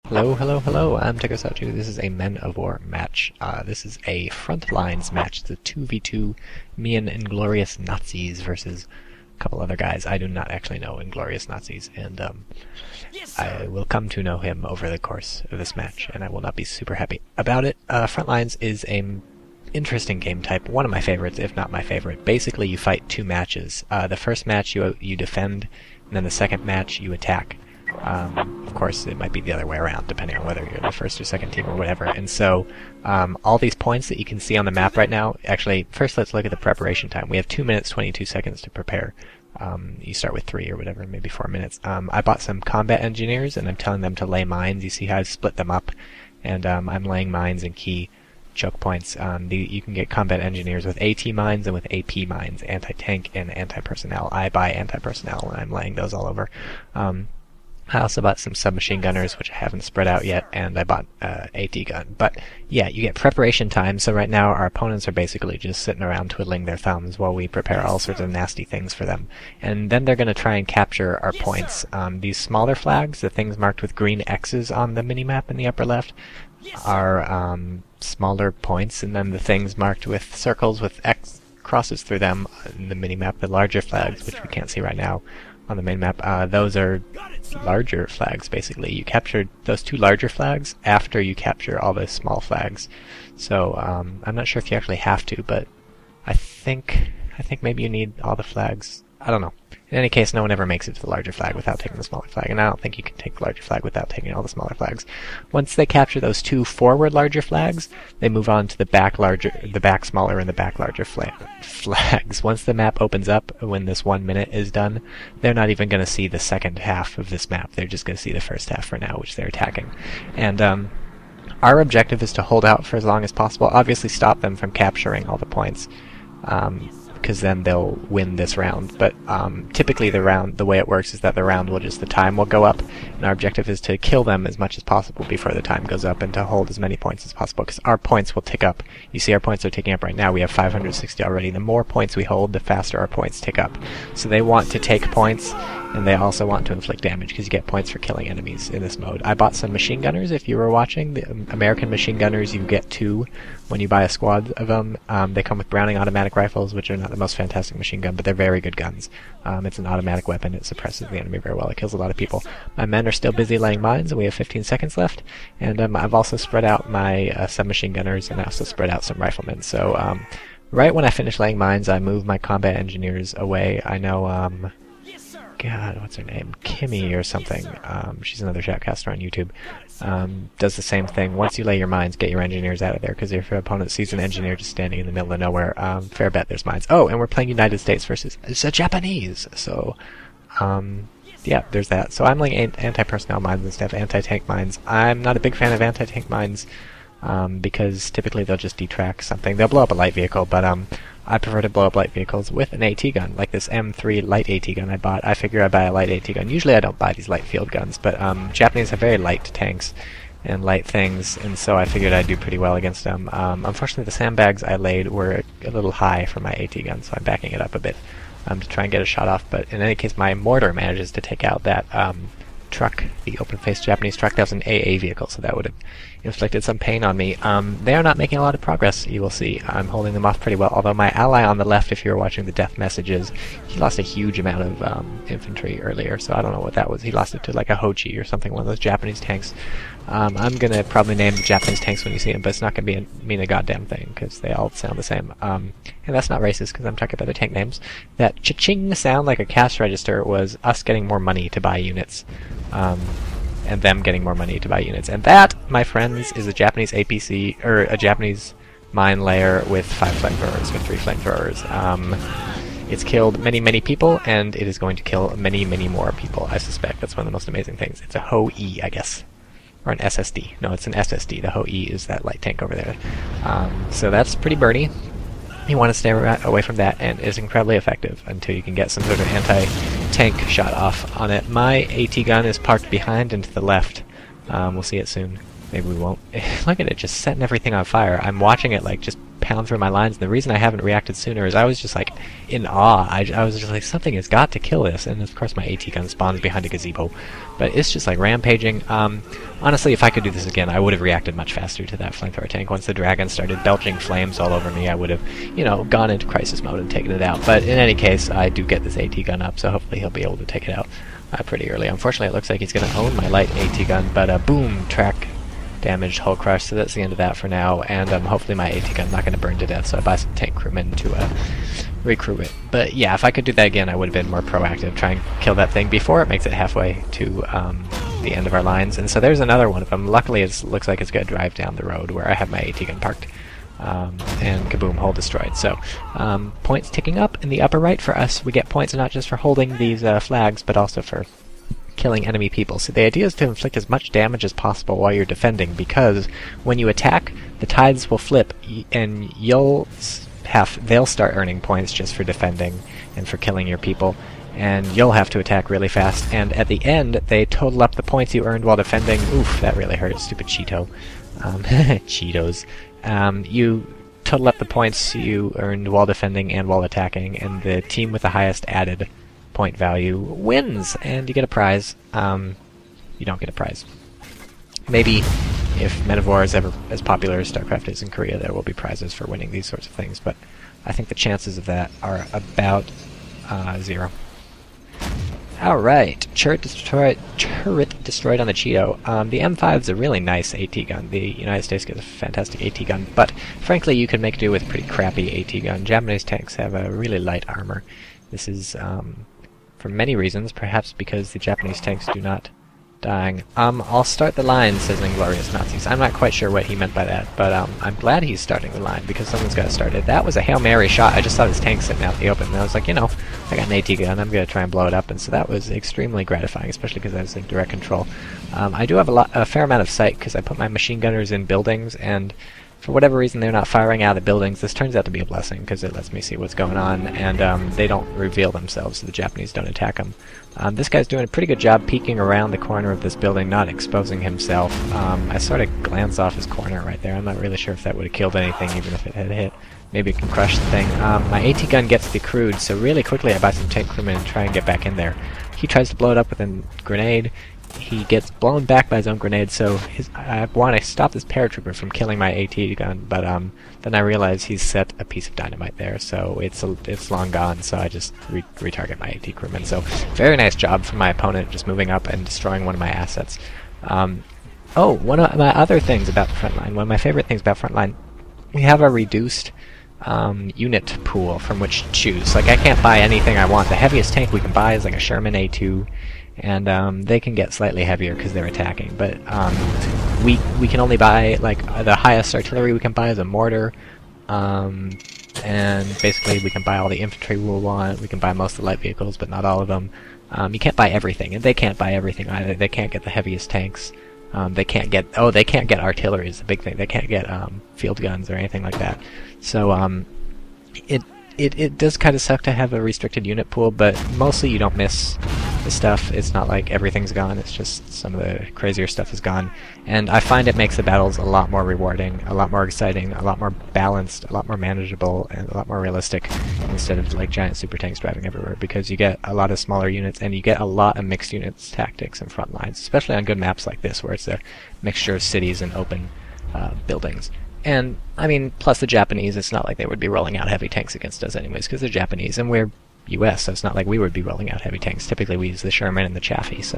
Hello, hello, hello, I'm TychoCelchuuu. This is a Men of War match. This is a front lines match. It's a 2v2 me and Inglorious Nazis versus a couple other guys. I do not actually know Inglorious Nazis, and I will come to know him over the course of this match, and I will not be super happy about it. Front lines is an interesting game type, one of my favorites, if not my favorite. Basically, you fight two matches. The first match you defend, and then the second match you attack. Of course, it might be the other way around, depending on whether you're the first or second team or whatever. And so, all these points that you can see on the map right now, actually, first let's look at the preparation time. We have 2 minutes, 22 seconds to prepare. You start with 3 or whatever, maybe 4 minutes. I bought some combat engineers, and I'm telling them to lay mines. You see how I've split them up, and I'm laying mines in key choke points. You can get combat engineers with AT mines and with AP mines, anti-tank and anti-personnel. I buy anti-personnel, and I'm laying those all over. I also bought some submachine gunners, which I haven't spread out yet, and I bought AT gun. But yeah, you get preparation time, so right now our opponents are basically just sitting around twiddling their thumbs while we prepare all sorts of nasty things for them. And then they're going to try and capture our points. These smaller flags, the things marked with green X's on the minimap in the upper left, are smaller points, and then the things marked with circles with X crosses through them in the minimap, the larger flags, which we can't see right now on the main map, those are larger flags, basically. You captured those two larger flags after you capture all the small flags. So, I'm not sure if you actually have to, but I think maybe you need all the flags. I don't know. In any case, no one ever makes it to the larger flag without taking the smaller flag, and I don't think you can take the larger flag without taking all the smaller flags. Once they capture those two forward larger flags, they move on to the back smaller and the back larger flags. Once the map opens up, when this 1 minute is done, they're not even going to see the second half of this map. They're just going to see the first half for now, which they're attacking. And our objective is to hold out for as long as possible. Obviously, stop them from capturing all the points. Because then they'll win this round. But typically the way it works is that the time will go up, and our objective is to kill them as much as possible before the time goes up and to hold as many points as possible, because our points will tick up. You see our points are ticking up right now. We have 560 already. The more points we hold, the faster our points tick up. So they want to take points, and they also want to inflict damage, because you get points for killing enemies in this mode. I bought some machine gunners, if you were watching. The American machine gunners, you get 2 when you buy a squad of them. They come with Browning automatic rifles, which are not the most fantastic machine gun, but they're very good guns. It's an automatic weapon. It suppresses the enemy very well. It kills a lot of people. My men are still busy laying mines, and we have 15 seconds left. And I've also spread out my submachine gunners, and I also spread out some riflemen. So right when I finish laying mines, I move my combat engineers away. I know God, what's her name? Kimmy or something. She's another shoutcaster on YouTube. Does the same thing. Once you lay your mines, get your engineers out of there, because if your opponent sees an engineer just standing in the middle of nowhere, fair bet there's mines. Oh, and we're playing United States versus the Japanese. So, yeah, there's that. So I'm laying anti-personnel mines instead of anti-tank mines. I'm not a big fan of anti-tank mines, because typically they'll just detract something. They'll blow up a light vehicle, but I prefer to blow up light vehicles with an AT gun, like this M3 light AT gun I bought. I figure I buy a light AT gun. Usually I don't buy these light field guns, but Japanese have very light tanks and light things, and so I figured I'd do pretty well against them. Unfortunately, the sandbags I laid were a little high for my AT gun, so I'm backing it up a bit to try and get a shot off. But in any case, my mortar manages to take out that truck, the open-faced Japanese truck. That was an AA vehicle, so that would have inflicted some pain on me. They are not making a lot of progress, you will see. I'm holding them off pretty well, although my ally on the left, if you were watching the death messages, he lost a huge amount of infantry earlier, so I don't know what that was. He lost it to like a Hochi or something, one of those Japanese tanks. I'm going to probably name the Japanese tanks when you see them, but it's not going to mean a goddamn thing, because they all sound the same. And that's not racist, because I'm talking about the tank names. That cha-ching sound like a cash register was us getting more money to buy units. And them getting more money to buy units. And that, my friends, is a Japanese APC, or a Japanese mine layer with 5 flamethrowers, with 3 flamethrowers. It's killed many, many people, and it is going to kill many, many more people, I suspect. That's one of the most amazing things. It's a Ho-E, I guess. Or an SSD. No, it's an SSD. The Ho-E is that light tank over there. So that's pretty birdy. You want to stay away from that, and it's incredibly effective until you can get some sort of anti-tank shot off on it. My AT gun is parked behind and to the left. We'll see it soon. Maybe we won't. Look at it, just setting everything on fire. I'm watching it like just pound through my lines, and the reason I haven't reacted sooner is I was just like in awe. I was just like, something has got to kill this, and of course my AT gun spawns behind a gazebo. But it's just like rampaging. Honestly, if I could do this again, I would have reacted much faster to that flamethrower tank. Once the dragon started belching flames all over me, I would have, you know, gone into crisis mode and taken it out. But in any case, I do get this AT gun up, so hopefully he'll be able to take it out pretty early. Unfortunately, it looks like he's going to own my light AT gun, but boom, track damaged, hull crush, so that's the end of that for now, and hopefully my AT gun's not going to burn to death, so I buy some tank crewmen to recrew it. But yeah, if I could do that again, I would have been more proactive, try and kill that thing before it makes it halfway to the end of our lines. And so there's another one of them. Luckily, it looks like it's going to drive down the road where I have my AT gun parked, and kaboom, hull destroyed. So points ticking up in the upper right for us. We get points not just for holding these flags, but also for killing enemy people. So the idea is to inflict as much damage as possible while you're defending, because when you attack, the tides will flip, and they'll start earning points just for defending and for killing your people, and you'll have to attack really fast, and at the end they total up the points you earned while defending. Oof, that really hurt, stupid Cheeto. Cheetos. You total up the points you earned while defending and while attacking, and the team with the highest added point value wins, and you get a prize. You don't get a prize. Maybe if Men of War is ever as popular as StarCraft is in Korea, there will be prizes for winning these sorts of things, but I think the chances of that are about 0. Alright, turret destroyed on the Cheeto. The M5 is a really nice AT gun. The United States gets a fantastic AT gun, but frankly you could make do with a pretty crappy AT gun. Japanese tanks have a really light armor. This is for many reasons, perhaps because the Japanese tanks do not dying. I'll start the line, says Inglorious Nazis. I'm not quite sure what he meant by that, but I'm glad he's starting the line, because someone's got to start it. That was a Hail Mary shot. I just saw this tank sitting out in the open, and I was like, you know, I got an AT gun, I'm going to try and blow it up, and so that was extremely gratifying, especially because I was in direct control. I do have a fair amount of sight, because I put my machine gunners in buildings, and for whatever reason they're not firing out of the buildings. This turns out to be a blessing, because it lets me see what's going on, and they don't reveal themselves, so the Japanese don't attack them. This guy's doing a pretty good job peeking around the corner of this building, not exposing himself. I sort of glance off his corner right there. I'm not really sure if that would have killed anything, even if it had hit. Maybe it can crush the thing. My AT gun gets decrewed, so really quickly I buy some tank crewmen and try and get back in there. He tries to blow it up with a grenade. He gets blown back by his own grenade, so I want to stop this paratrooper from killing my AT gun, but then I realize he's set a piece of dynamite there, so it's long gone, so I just retarget my AT crewman. So very nice job from my opponent, just moving up and destroying one of my assets. Oh, one of my other things about the front line, one of my favorite things about front line, we have a reduced unit pool from which to choose. Like, I can't buy anything I want. The heaviest tank we can buy is like a Sherman A2, and they can get slightly heavier because they're attacking, but we can only buy, like, the highest artillery we can buy is a mortar, and basically we can buy all the infantry we want. We can buy most of the light vehicles, but not all of them. You can't buy everything, and they can't buy everything either. They can't get the heaviest tanks. They can't get artillery is the big thing. They can't get field guns or anything like that. So it does kind of suck to have a restricted unit pool, but mostly you don't miss the stuff. It's not like everything's gone, it's just some of the crazier stuff is gone. And I find it makes the battles a lot more rewarding, a lot more exciting, a lot more balanced, a lot more manageable, and a lot more realistic, instead of like giant super tanks driving everywhere, because you get a lot of smaller units, and you get a lot of mixed units tactics and front lines, especially on good maps like this, where it's a mixture of cities and open buildings. And, I mean, plus the Japanese, it's not like they would be rolling out heavy tanks against us anyways, because they're Japanese, and we're US, so it's not like we would be rolling out heavy tanks. Typically we use the Sherman and the Chaffee, so